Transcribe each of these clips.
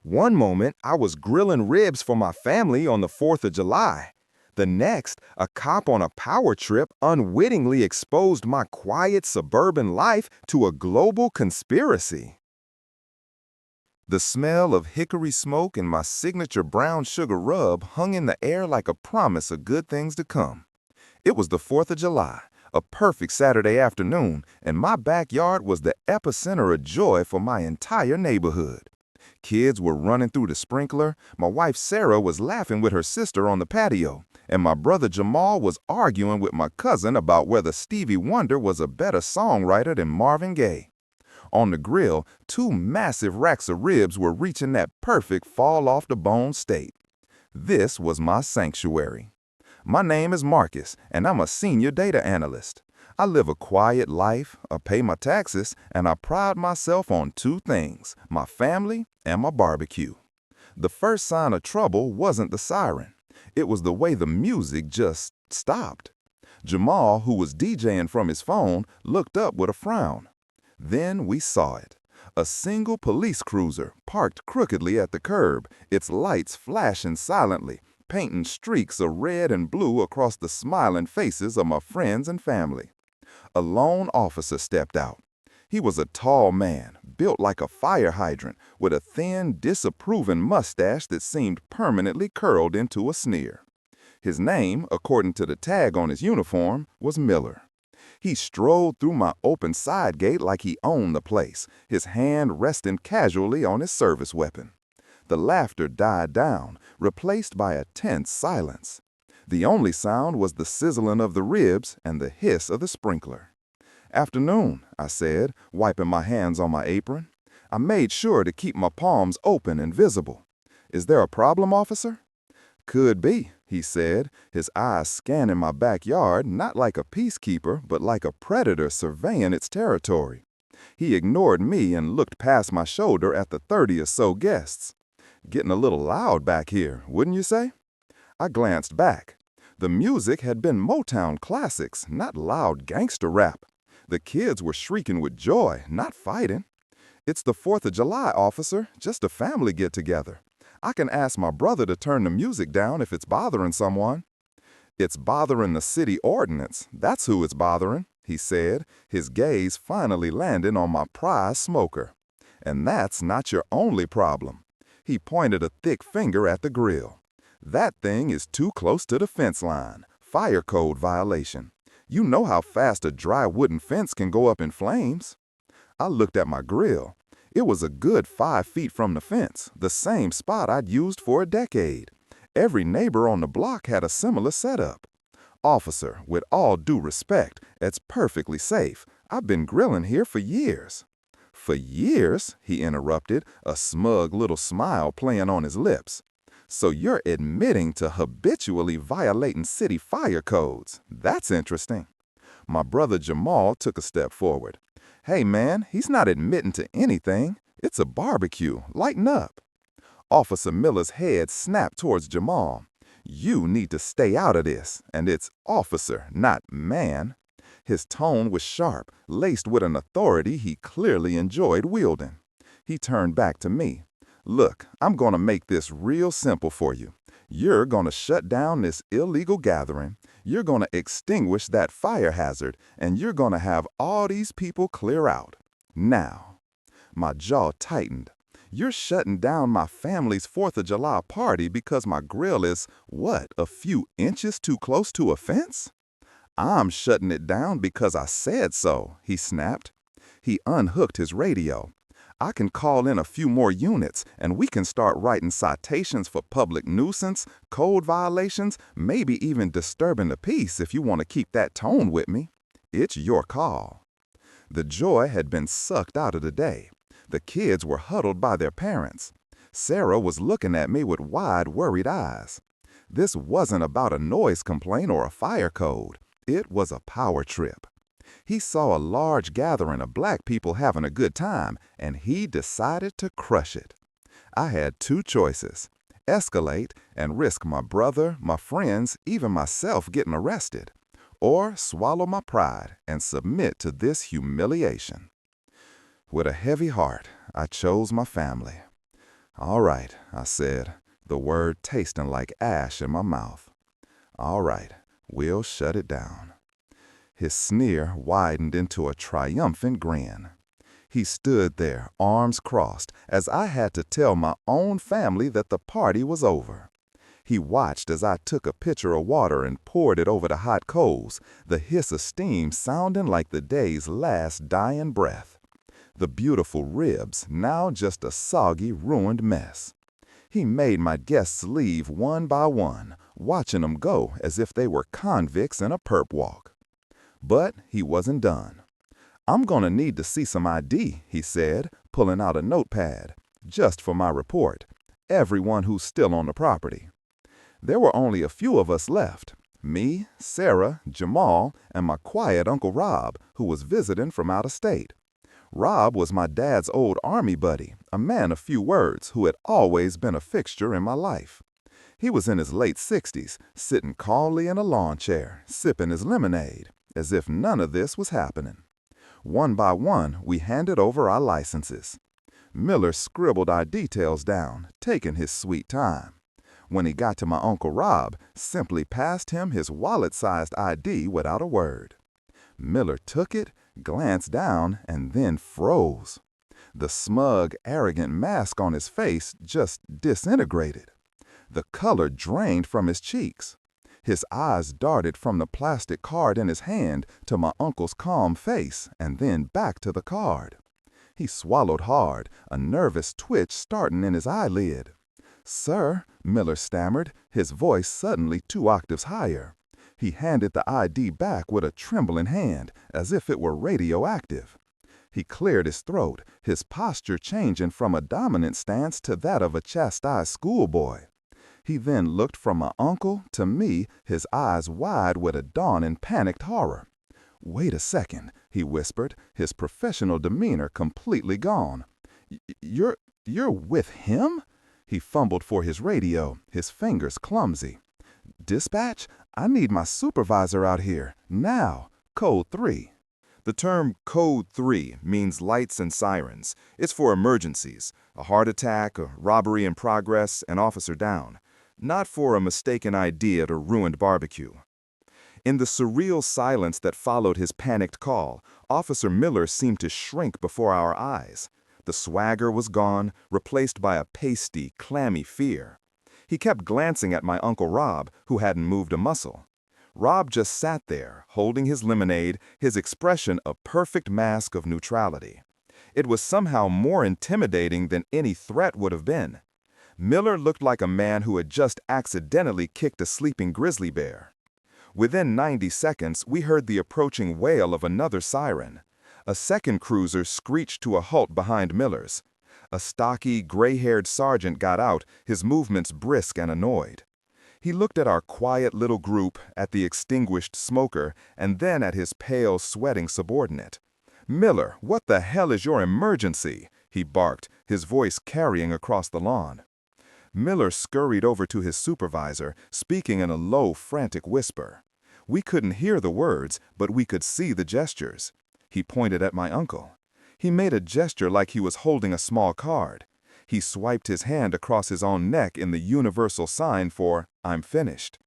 One moment, I was grilling ribs for my family on the 4th of July. The next, a cop on a power trip unwittingly exposed my quiet suburban life to a global conspiracy. The smell of hickory smoke and my signature brown sugar rub hung in the air like a promise of good things to come. It was the 4th of July, a perfect Saturday afternoon, and my backyard was the epicenter of joy for my entire neighborhood. Kids were running through the sprinkler, my wife Sarah was laughing with her sister on the patio, and my brother Jamal was arguing with my cousin about whether Stevie Wonder was a better songwriter than Marvin Gaye. On the grill, two massive racks of ribs were reaching that perfect fall-off-the-bone state. This was my sanctuary. My name is Marcus, and I'm a senior data analyst. I live a quiet life, I pay my taxes, and I pride myself on two things, my family and my barbecue. The first sign of trouble wasn't the siren. It was the way the music just stopped. Jamal, who was DJing from his phone, looked up with a frown. Then we saw it. A single police cruiser parked crookedly at the curb, its lights flashing silently, painting streaks of red and blue across the smiling faces of my friends and family. A lone officer stepped out. He was a tall man, built like a fire hydrant, with a thin, disapproving mustache that seemed permanently curled into a sneer. His name, according to the tag on his uniform, was Miller. He strolled through my open side gate like he owned the place, his hand resting casually on his service weapon. The laughter died down, replaced by a tense silence. The only sound was the sizzling of the ribs and the hiss of the sprinkler. "Afternoon," I said, wiping my hands on my apron. I made sure to keep my palms open and visible. "Is there a problem, officer?" "Could be," he said, his eyes scanning my backyard not like a peacekeeper but like a predator surveying its territory. He ignored me and looked past my shoulder at the 30 or so guests. "Getting a little loud back here, wouldn't you say?" I glanced back. The music had been Motown classics, not loud gangster rap. The kids were shrieking with joy, not fighting. "It's the 4th of July, officer, just a family get-together. I can ask my brother to turn the music down if it's bothering someone." "It's bothering the city ordinance, that's who it's bothering," he said, his gaze finally landing on my prize smoker. "And that's not your only problem." He pointed a thick finger at the grill. "That thing is too close to the fence line, fire code violation. You know how fast a dry wooden fence can go up in flames." I looked at my grill. It was a good 5 feet from the fence, the same spot I'd used for a decade. Every neighbor on the block had a similar setup. "Officer, with all due respect, it's perfectly safe. I've been grilling here for years." "For years?" he interrupted, a smug little smile playing on his lips. "So you're admitting to habitually violating city fire codes. That's interesting." My brother Jamal took a step forward. "Hey man, he's not admitting to anything. It's a barbecue. Lighten up." Officer Miller's head snapped towards Jamal. "You need to stay out of this, and it's officer, not man." His tone was sharp, laced with an authority he clearly enjoyed wielding. He turned back to me. "Look, I'm going to make this real simple for you. You're going to shut down this illegal gathering, you're going to extinguish that fire hazard, and you're going to have all these people clear out. Now." My jaw tightened. "You're shutting down my family's 4th of July party because my grill is, what, a few inches too close to a fence?" "I'm shutting it down because I said so," he snapped. He unhooked his radio. "I can call in a few more units, and we can start writing citations for public nuisance, code violations, maybe even disturbing the peace if you want to keep that tone with me. It's your call." The joy had been sucked out of the day. The kids were huddled by their parents. Sarah was looking at me with wide, worried eyes. This wasn't about a noise complaint or a fire code. It was a power trip. He saw a large gathering of black people having a good time, and he decided to crush it. I had two choices: escalate and risk my brother, my friends, even myself getting arrested, or swallow my pride and submit to this humiliation. With a heavy heart, I chose my family. "All right," I said, the word tasting like ash in my mouth. "All right, we'll shut it down." His sneer widened into a triumphant grin. He stood there, arms crossed, as I had to tell my own family that the party was over. He watched as I took a pitcher of water and poured it over the hot coals, the hiss of steam sounding like the day's last dying breath. The beautiful ribs, now just a soggy, ruined mess. He made my guests leave one by one, watching them go as if they were convicts in a perp walk. But he wasn't done. "I'm gonna need to see some ID," he said, pulling out a notepad, "just for my report. Everyone who's still on the property." There were only a few of us left. Me, Sarah, Jamal, and my quiet Uncle Rob, who was visiting from out of state. Rob was my dad's old army buddy, a man of few words who had always been a fixture in my life. He was in his late 60s, sitting calmly in a lawn chair, sipping his lemonade, as if none of this was happening. One by one, we handed over our licenses. Miller scribbled our details down, taking his sweet time. When he got to my Uncle Rob, simply passed him his wallet-sized ID without a word. Miller took it, glanced down, and then froze. The smug, arrogant mask on his face just disintegrated. The color drained from his cheeks. His eyes darted from the plastic card in his hand to my uncle's calm face and then back to the card. He swallowed hard, a nervous twitch starting in his eyelid. "Sir," Miller stammered, his voice suddenly 2 octaves higher. He handed the ID back with a trembling hand, as if it were radioactive. He cleared his throat, his posture changing from a dominant stance to that of a chastised schoolboy. He then looked from my uncle to me, his eyes wide with a dawning panicked horror. "Wait a second," he whispered, his professional demeanor completely gone. You're with him?" He fumbled for his radio, his fingers clumsy. "Dispatch, I need my supervisor out here, now. Code 3. The term Code 3 means lights and sirens. It's for emergencies, a heart attack, a robbery in progress, an officer down. Not for a mistaken ID at a ruined barbecue. In the surreal silence that followed his panicked call, Officer Miller seemed to shrink before our eyes. The swagger was gone, replaced by a pasty, clammy fear. He kept glancing at my Uncle Rob, who hadn't moved a muscle. Rob just sat there, holding his lemonade, his expression a perfect mask of neutrality. It was somehow more intimidating than any threat would have been. Miller looked like a man who had just accidentally kicked a sleeping grizzly bear. Within 90 seconds, we heard the approaching wail of another siren. A second cruiser screeched to a halt behind Miller's. A stocky, gray-haired sergeant got out, his movements brisk and annoyed. He looked at our quiet little group, at the extinguished smoker, and then at his pale, sweating subordinate. "Miller, what the hell is your emergency?" he barked, his voice carrying across the lawn. Miller scurried over to his supervisor, speaking in a low, frantic whisper. We couldn't hear the words, but we could see the gestures. He pointed at my uncle. He made a gesture like he was holding a small card. He swiped his hand across his own neck in the universal sign for, "I'm finished."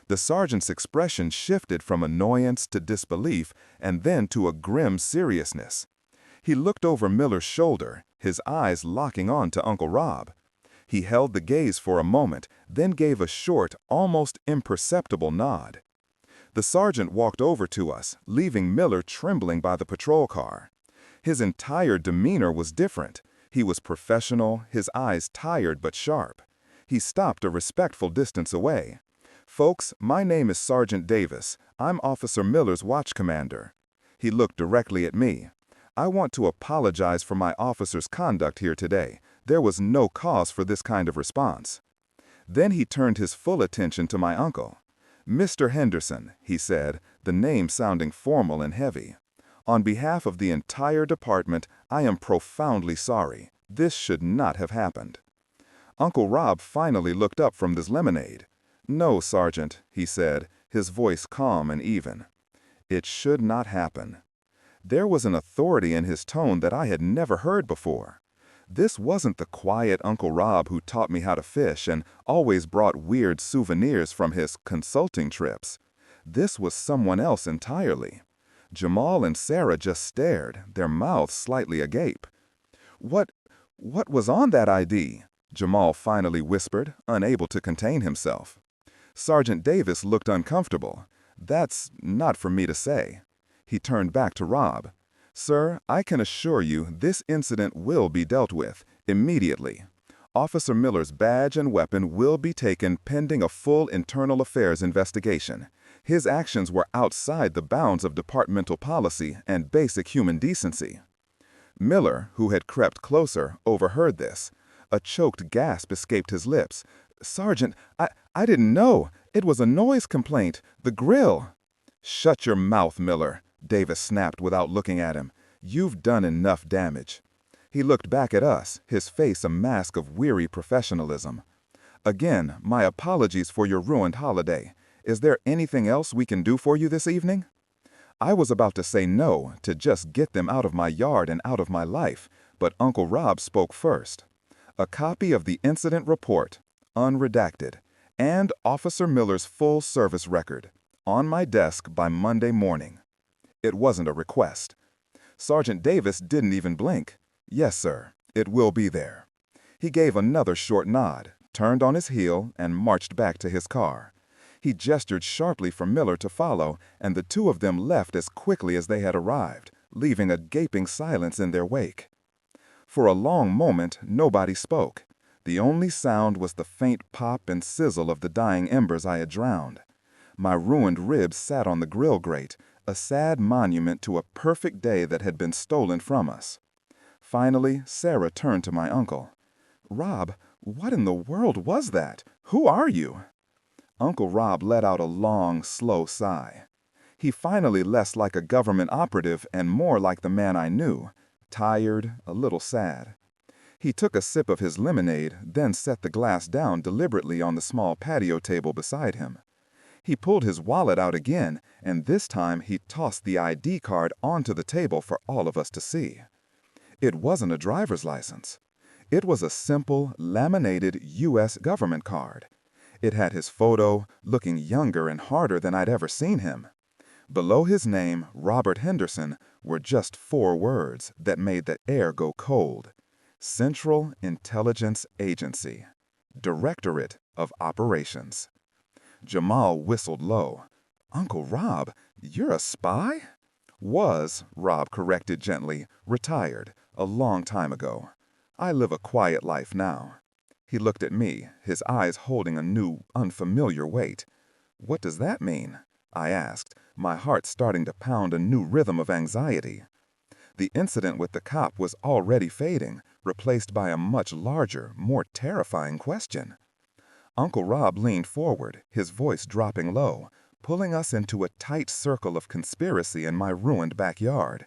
The sergeant's expression shifted from annoyance to disbelief and then to a grim seriousness. He looked over Miller's shoulder, his eyes locking on to Uncle Rob. He held the gaze for a moment, then gave a short, almost imperceptible nod. The sergeant walked over to us, leaving Miller trembling by the patrol car. His entire demeanor was different. He was professional, his eyes tired but sharp. He stopped a respectful distance away. "Folks, my name is Sergeant Davis. I'm Officer Miller's watch commander." He looked directly at me. "I want to apologize for my officer's conduct here today. There was no cause for this kind of response." Then he turned his full attention to my uncle. "Mr. Henderson," he said, the name sounding formal and heavy. "On behalf of the entire department, I am profoundly sorry. This should not have happened." Uncle Rob finally looked up from his lemonade. "No, Sergeant," he said, his voice calm and even. "It should not happen." There was an authority in his tone that I had never heard before. This wasn't the quiet Uncle Rob who taught me how to fish and always brought weird souvenirs from his consulting trips. This was someone else entirely. Jamal and Sarah just stared, their mouths slightly agape. What was on that ID? Jamal finally whispered, unable to contain himself. Sergeant Davis looked uncomfortable. That's not for me to say. He turned back to Rob. Sir, I can assure you this incident will be dealt with immediately. Officer Miller's badge and weapon will be taken pending a full internal affairs investigation. His actions were outside the bounds of departmental policy and basic human decency. Miller, who had crept closer, overheard this. A choked gasp escaped his lips. Sergeant, I didn't know. It was a noise complaint. The grill. Shut your mouth, Miller, Davis snapped without looking at him. You've done enough damage. He looked back at us, his face a mask of weary professionalism. Again, my apologies for your ruined holiday. Is there anything else we can do for you this evening? I was about to say no, to just get them out of my yard and out of my life, but Uncle Rob spoke first. A copy of the incident report, unredacted, and Officer Miller's full service record, on my desk by Monday morning. It wasn't a request. Sergeant Davis didn't even blink. Yes, sir, it will be there. He gave another short nod, turned on his heel, and marched back to his car. He gestured sharply for Miller to follow, and the two of them left as quickly as they had arrived, leaving a gaping silence in their wake. For a long moment, nobody spoke. The only sound was the faint pop and sizzle of the dying embers I had drowned. My ruined ribs sat on the grill grate, a sad monument to a perfect day that had been stolen from us. Finally, Sarah turned to my uncle. Rob, what in the world was that? Who are you? Uncle Rob let out a long, slow sigh. He finally less like a government operative and more like the man I knew, tired, a little sad. He took a sip of his lemonade, then set the glass down deliberately on the small patio table beside him. He pulled his wallet out again, and this time he tossed the ID card onto the table for all of us to see. It wasn't a driver's license. It was a simple, laminated U.S. government card. It had his photo, looking younger and harder than I'd ever seen him. Below his name, Robert Henderson, were just 4 words that made the air go cold. Central Intelligence Agency. Directorate of Operations. Jamal whistled low. Uncle Rob, you're a spy? Was, Rob corrected gently, retired, a long time ago. I live a quiet life now. He looked at me, his eyes holding a new, unfamiliar weight. What does that mean? I asked, my heart starting to pound a new rhythm of anxiety. The incident with the cop was already fading, replaced by a much larger, more terrifying question. Uncle Rob leaned forward, his voice dropping low, pulling us into a tight circle of conspiracy in my ruined backyard.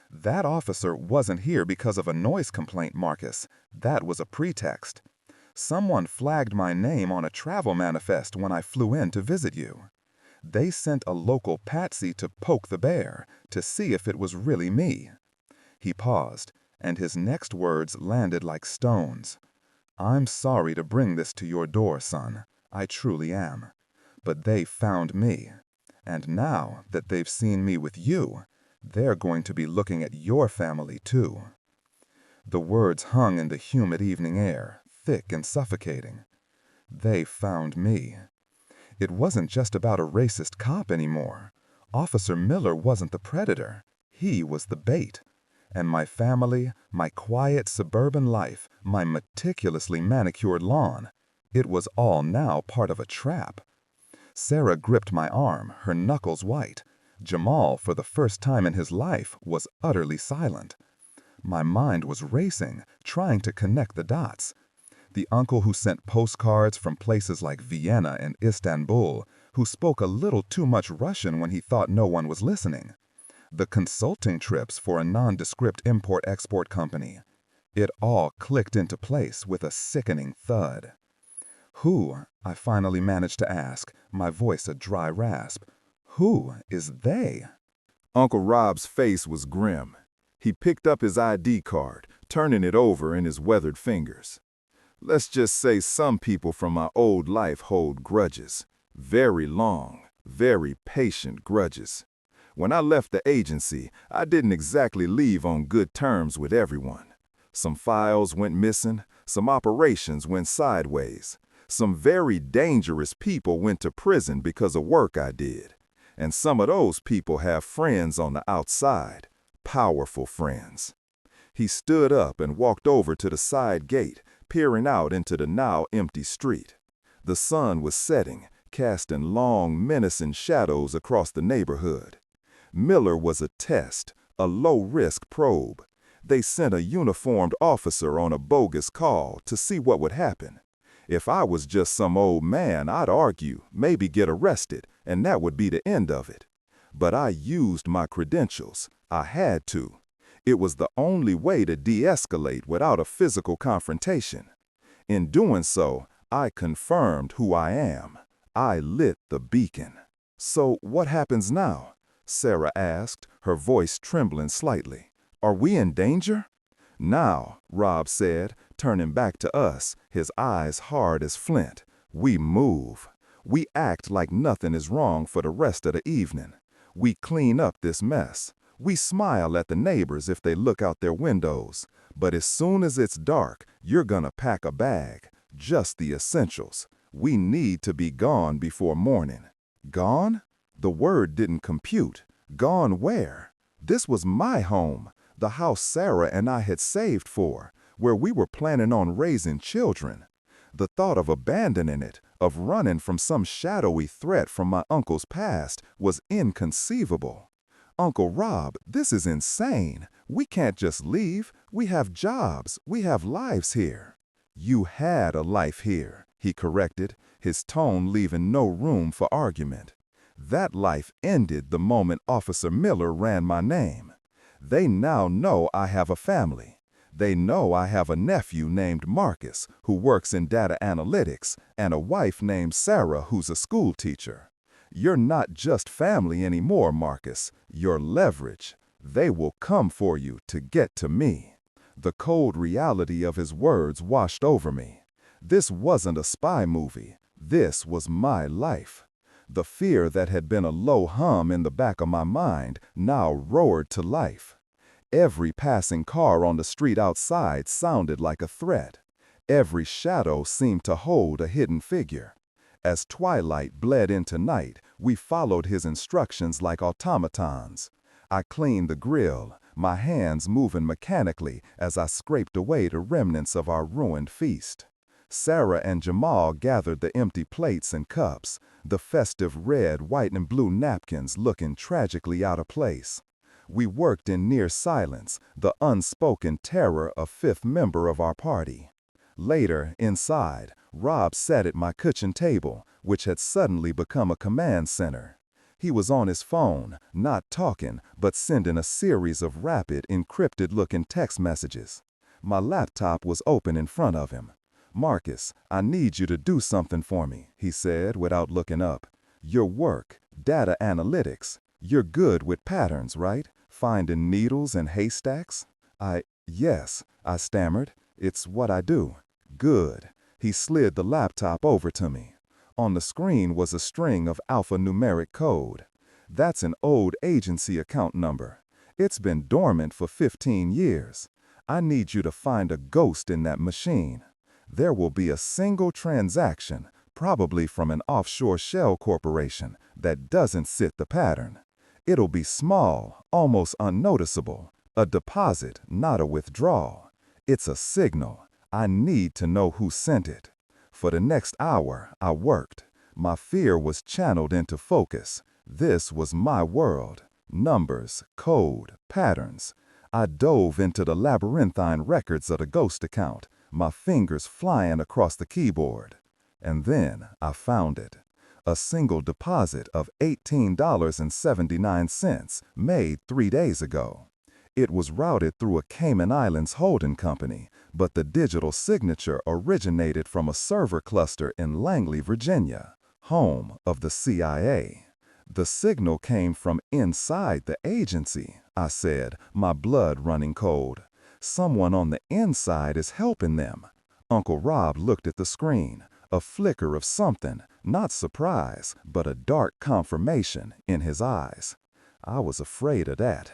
That officer wasn't here because of a noise complaint, Marcus. That was a pretext. Someone flagged my name on a travel manifest when I flew in to visit you. They sent a local patsy to poke the bear, to see if it was really me. He paused, and his next words landed like stones. I'm sorry to bring this to your door, son. I truly am. But they found me. And now that they've seen me with you, they're going to be looking at your family too. The words hung in the humid evening air, thick and suffocating. They found me. It wasn't just about a racist cop anymore. Officer Miller wasn't the predator. He was the bait. And my family, my quiet suburban life, my meticulously manicured lawn, it was all now part of a trap. Sarah gripped my arm, her knuckles white. Jamal, for the first time in his life, was utterly silent. My mind was racing, trying to connect the dots. The uncle who sent postcards from places like Vienna and Istanbul, who spoke a little too much Russian when he thought no one was listening. The consulting trips for a nondescript import-export company. It all clicked into place with a sickening thud. Who, I finally managed to ask, my voice a dry rasp, who is they? Uncle Rob's face was grim. He picked up his ID card, turning it over in his weathered fingers. Let's just say some people from my old life hold grudges. Very long, very patient grudges. When I left the agency, I didn't exactly leave on good terms with everyone. Some files went missing, some operations went sideways. Some very dangerous people went to prison because of work I did. And some of those people have friends on the outside, powerful friends. He stood up and walked over to the side gate, peering out into the now empty street. The sun was setting, casting long, menacing shadows across the neighborhood. Miller was a test, a low-risk probe. They sent a uniformed officer on a bogus call to see what would happen. If I was just some old man, I'd argue, maybe get arrested, and that would be the end of it. But I used my credentials. I had to. It was the only way to de-escalate without a physical confrontation. In doing so, I confirmed who I am. I lit the beacon. So what happens now? Sarah asked, her voice trembling slightly. Are we in danger? Now, Rob said, turning back to us, his eyes hard as flint. We move. We act like nothing is wrong for the rest of the evening. We clean up this mess. We smile at the neighbors if they look out their windows. But as soon as it's dark, you're gonna pack a bag. Just the essentials. We need to be gone before morning. Gone? The word didn't compute. Gone where? This was my home, the house Sarah and I had saved for, where we were planning on raising children. The thought of abandoning it, of running from some shadowy threat from my uncle's past, was inconceivable. Uncle Rob, this is insane. We can't just leave. We have jobs. We have lives here. You had a life here, he corrected, his tone leaving no room for argument. That life ended the moment Officer Miller ran my name. They now know I have a family. They know I have a nephew named Marcus, who works in data analytics, and a wife named Sarah, who's a school teacher. You're not just family anymore, Marcus. You're leverage. They will come for you to get to me. The cold reality of his words washed over me. This wasn't a spy movie. This was my life. The fear that had been a low hum in the back of my mind now roared to life. Every passing car on the street outside sounded like a threat. Every shadow seemed to hold a hidden figure. As twilight bled into night, we followed his instructions like automatons. I cleaned the grill, my hands moving mechanically as I scraped away the remnants of our ruined feast. Sarah and Jamal gathered the empty plates and cups, the festive red, white, and blue napkins looking tragically out of place. We worked in near silence, the unspoken terror of fifth member of our party. Later, inside, Rob sat at my kitchen table, which had suddenly become a command center. He was on his phone, not talking, but sending a series of rapid, encrypted-looking text messages. My laptop was open in front of him. Marcus, I need you to do something for me, he said without looking up. Your work, data analytics, you're good with patterns, right? Finding needles in haystacks? Yes, I stammered. It's what I do. Good. He slid the laptop over to me. On the screen was a string of alphanumeric code. That's an old agency account number. It's been dormant for 15 years. I need you to find a ghost in that machine. There will be a single transaction, probably from an offshore shell corporation, that doesn't fit the pattern. It'll be small, almost unnoticeable, a deposit, not a withdrawal. It's a signal. I need to know who sent it. For the next hour, I worked. My fear was channeled into focus. This was my world. Numbers, code, patterns. I dove into the labyrinthine records of the ghost account, my fingers flying across the keyboard. And then I found it. A single deposit of $18.79 made 3 days ago. It was routed through a Cayman Islands holding company, but the digital signature originated from a server cluster in Langley, Virginia, home of the CIA. The signal came from inside the agency, I said, my blood running cold. Someone on the inside is helping them. Uncle Rob looked at the screen, a flicker of something, not surprise, but a dark confirmation in his eyes. I was afraid of that.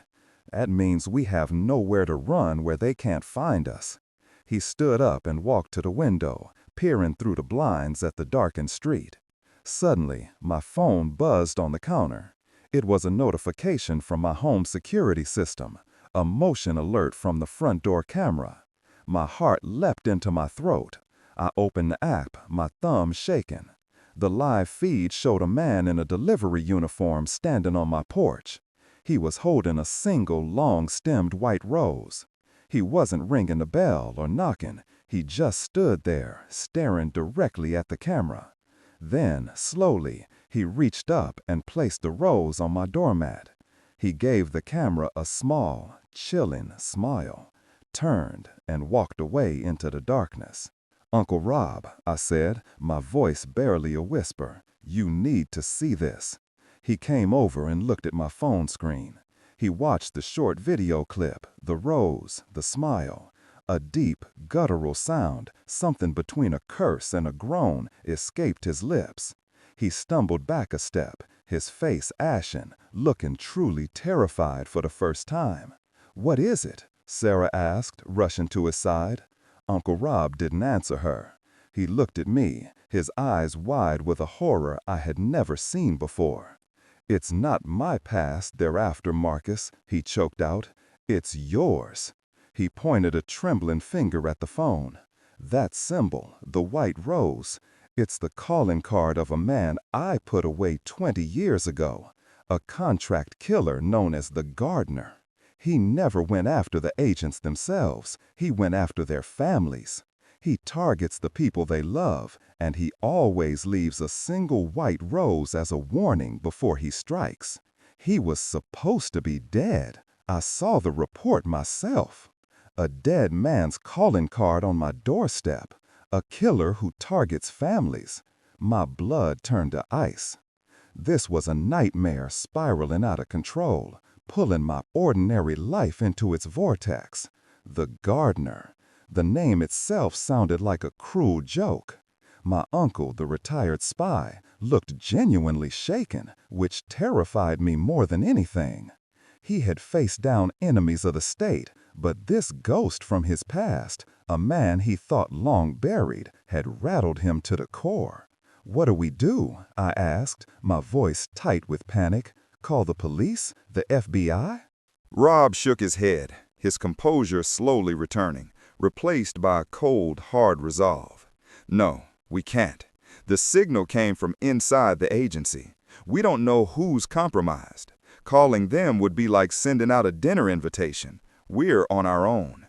That means we have nowhere to run where they can't find us. He stood up and walked to the window, peering through the blinds at the darkened street. Suddenly, my phone buzzed on the counter. It was a notification from my home security system, a motion alert from the front door camera. My heart leapt into my throat. I opened the app, my thumb shaking. The live feed showed a man in a delivery uniform standing on my porch. He was holding a single long-stemmed white rose. He wasn't ringing the bell or knocking. He just stood there, staring directly at the camera. Then, slowly, he reached up and placed the rose on my doormat. He gave the camera a small, chilling smile, turned, and walked away into the darkness. "Uncle Rob," I said, my voice barely a whisper, "you need to see this." He came over and looked at my phone screen. He watched the short video clip, the rose, the smile. A deep, guttural sound, something between a curse and a groan, escaped his lips. He stumbled back a step, his face ashen, looking truly terrified for the first time. "What is it?" Sarah asked, rushing to his side. Uncle Rob didn't answer her. He looked at me, his eyes wide with a horror I had never seen before. "It's not my past they're after, Marcus," he choked out. "It's yours." He pointed a trembling finger at the phone. "That symbol, the white rose, it's the calling card of a man I put away 20 years ago, a contract killer known as the Gardener. He never went after the agents themselves, he went after their families. He targets the people they love, and he always leaves a single white rose as a warning before he strikes. He was supposed to be dead. I saw the report myself. A dead man's calling card on my doorstep. A killer who targets families. My blood turned to ice. This was a nightmare spiraling out of control, pulling my ordinary life into its vortex. The Gardener. The name itself sounded like a cruel joke. My uncle, the retired spy, looked genuinely shaken, which terrified me more than anything. He had faced down enemies of the state, but this ghost from his past, a man he thought long buried, had rattled him to the core. "What do we do?" I asked, my voice tight with panic. "Call the police? The FBI?" Rob shook his head, his composure slowly returning, replaced by a cold, hard resolve. "No, we can't. The signal came from inside the agency. We don't know who's compromised. Calling them would be like sending out a dinner invitation. We're on our own."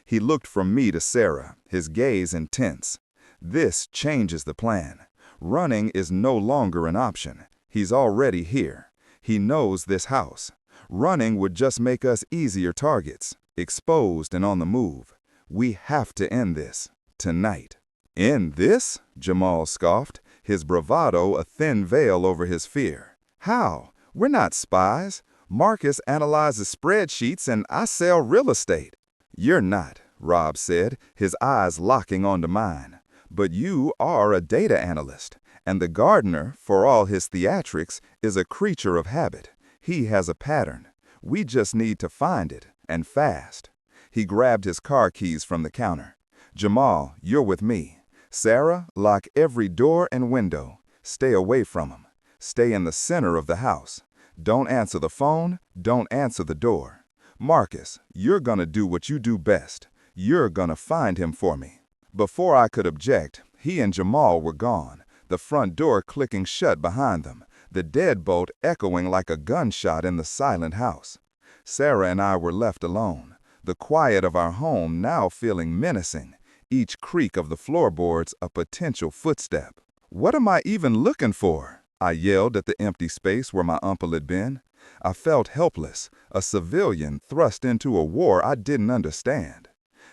He looked from me to Sarah, his gaze intense. "This changes the plan. Running is no longer an option. He's already here. He knows this house. Running would just make us easier targets, exposed and on the move. We have to end this, tonight." "End this?" Jamal scoffed, his bravado a thin veil over his fear. "How? We're not spies. Marcus analyzes spreadsheets and I sell real estate." "You're not," Rob said, his eyes locking onto mine. "But you are a data analyst, and the Gardener, for all his theatrics, is a creature of habit. He has a pattern. We just need to find it, and fast." He grabbed his car keys from the counter. "Jamal, you're with me. Sarah, lock every door and window. Stay away from him. Stay in the center of the house. Don't answer the phone. Don't answer the door. Marcus, you're gonna do what you do best. You're gonna find him for me." Before I could object, he and Jamal were gone, the front door clicking shut behind them, the deadbolt echoing like a gunshot in the silent house. Sarah and I were left alone, the quiet of our home now feeling menacing, each creak of the floorboards a potential footstep. "What am I even looking for?" I yelled at the empty space where my uncle had been. I felt helpless, a civilian thrust into a war I didn't understand.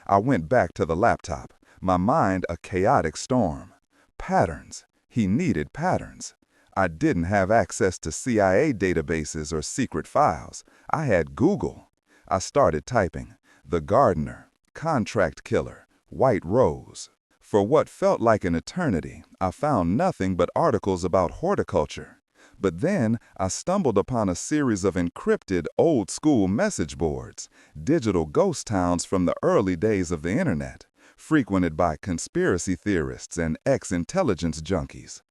I went back to the laptop, my mind a chaotic storm. Patterns. He needed patterns. I didn't have access to CIA databases or secret files. I had Google. I started typing. The gardener, contract killer, white rose. For what felt like an eternity, I found nothing but articles about horticulture. But then I stumbled upon a series of encrypted old-school message boards, digital ghost towns from the early days of the internet, frequented by conspiracy theorists and ex-intelligence junkies.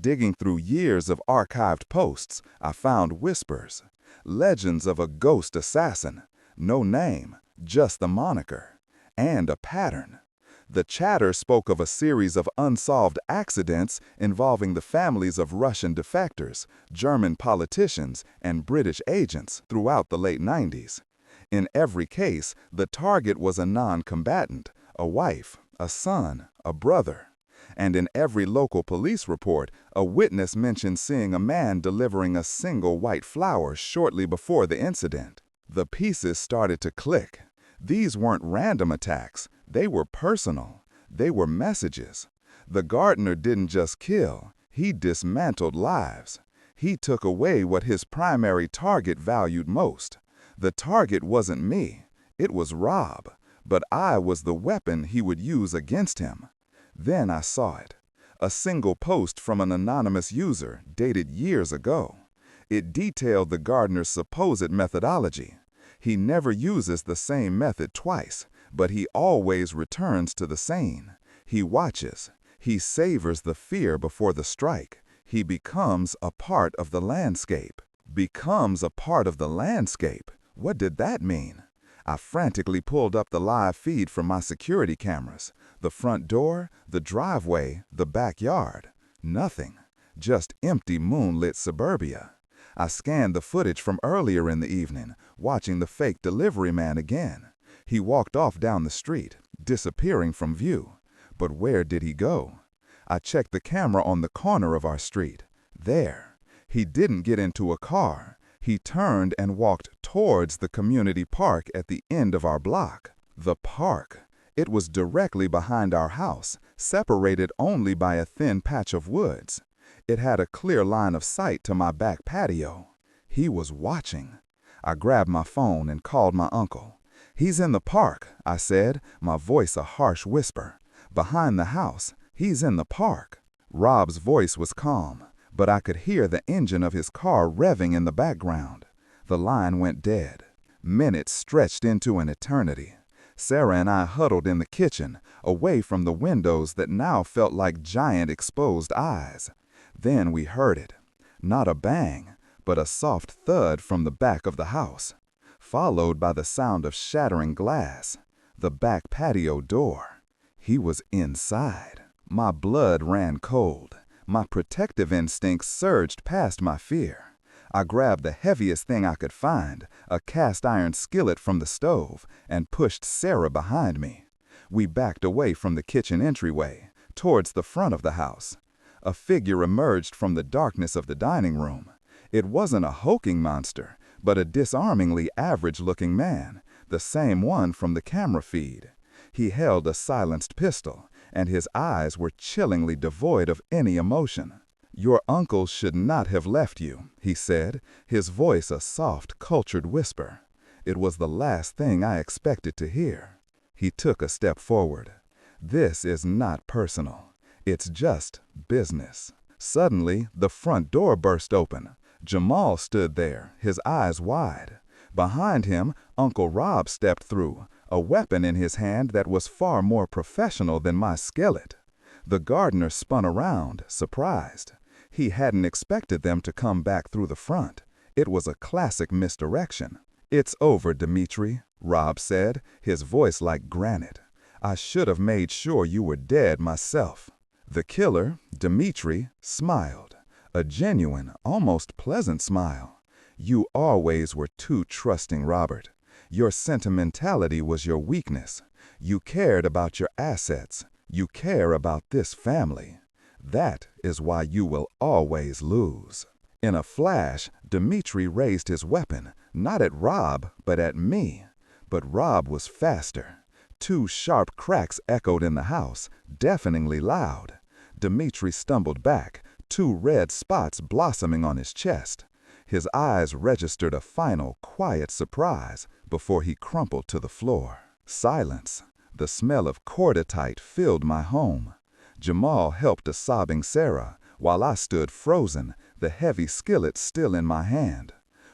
Digging through years of archived posts, I found whispers, legends of a ghost assassin, no name, just the moniker, and a pattern. The chatter spoke of a series of unsolved accidents involving the families of Russian defectors, German politicians, and British agents throughout the late 90s. In every case, the target was a non-combatant, a wife, a son, a brother. And in every local police report, a witness mentioned seeing a man delivering a single white flower shortly before the incident. The pieces started to click. These weren't random attacks. They were personal. They were messages. The gardener didn't just kill. He dismantled lives. He took away what his primary target valued most. The target wasn't me. It was Rob. But I was the weapon he would use against him. Then I saw it. A single post from an anonymous user, dated years ago. It detailed the gardener's supposed methodology. He never uses the same method twice, but he always returns to the scene. He watches. He savors the fear before the strike. He becomes a part of the landscape. Becomes a part of the landscape? What did that mean? I frantically pulled up the live feed from my security cameras. The front door, the driveway, the backyard. Nothing. Just empty moonlit suburbia. I scanned the footage from earlier in the evening, watching the fake delivery man again. He walked off down the street, disappearing from view. But where did he go? I checked the camera on the corner of our street. There. He didn't get into a car. He turned and walked towards the community park at the end of our block. The park. It was directly behind our house, separated only by a thin patch of woods. It had a clear line of sight to my back patio. He was watching. I grabbed my phone and called my uncle. "He's in the park," I said, my voice a harsh whisper. "Behind the house. He's in the park." Rob's voice was calm, but I could hear the engine of his car revving in the background. The line went dead. Minutes stretched into an eternity. Sarah and I huddled in the kitchen, away from the windows that now felt like giant exposed eyes. Then we heard it. Not a bang, but a soft thud from the back of the house, followed by the sound of shattering glass. The back patio door. He was inside. My blood ran cold. My protective instincts surged past my fear. I grabbed the heaviest thing I could find, a cast iron skillet from the stove, and pushed Sarah behind me. We backed away from the kitchen entryway, towards the front of the house. A figure emerged from the darkness of the dining room. It wasn't a hulking monster, but a disarmingly average-looking man, the same one from the camera feed. He held a silenced pistol, and his eyes were chillingly devoid of any emotion. "Your uncle should not have left you," he said, his voice a soft, cultured whisper. It was the last thing I expected to hear. He took a step forward. "This is not personal. It's just business." Suddenly, the front door burst open. Jamal stood there, his eyes wide. Behind him, Uncle Rob stepped through, a weapon in his hand that was far more professional than my skillet. The gardener spun around, surprised. He hadn't expected them to come back through the front. It was a classic misdirection. "It's over, Dimitri," Rob said, his voice like granite. "I should have made sure you were dead myself." The killer, Dimitri, smiled. A genuine, almost pleasant smile. "You always were too trusting, Robert. Your sentimentality was your weakness. You cared about your assets. You care about this family. That is why you will always lose." In a flash, Dimitri raised his weapon, not at Rob, but at me. But Rob was faster. 2 sharp cracks echoed in the house, deafeningly loud. Dimitri stumbled back, 2 red spots blossoming on his chest. His eyes registered a final, quiet surprise before he crumpled to the floor. Silence. The smell of corditite filled my home. Jamal helped a sobbing Sarah, while I stood frozen, the heavy skillet still in my hand.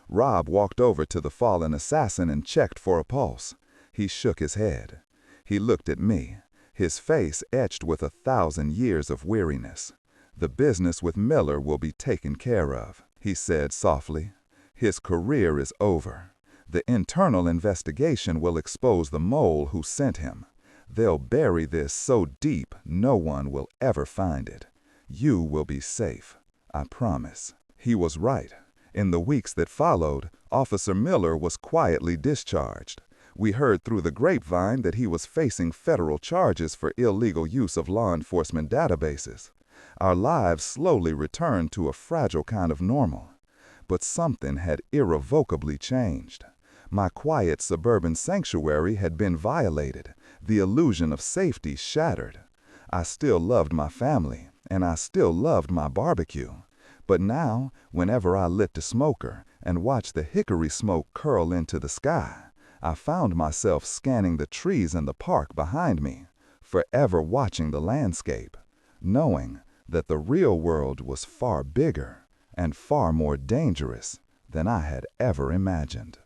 Rob walked over to the fallen assassin and checked for a pulse. He shook his head. He looked at me, his face etched with 1,000 years of weariness. "The business with Miller will be taken care of," he said softly. "His career is over. The internal investigation will expose the mole who sent him. They'll bury this so deep no one will ever find it. You will be safe, I promise." He was right. In the weeks that followed, Officer Miller was quietly discharged. We heard through the grapevine that he was facing federal charges for illegal use of law enforcement databases. Our lives slowly returned to a fragile kind of normal. But something had irrevocably changed. My quiet suburban sanctuary had been violated, the illusion of safety shattered. I still loved my family, and I still loved my barbecue. But now, whenever I lit the smoker and watched the hickory smoke curl into the sky, I found myself scanning the trees in the park behind me, forever watching the landscape, knowing that the real world was far bigger and far more dangerous than I had ever imagined.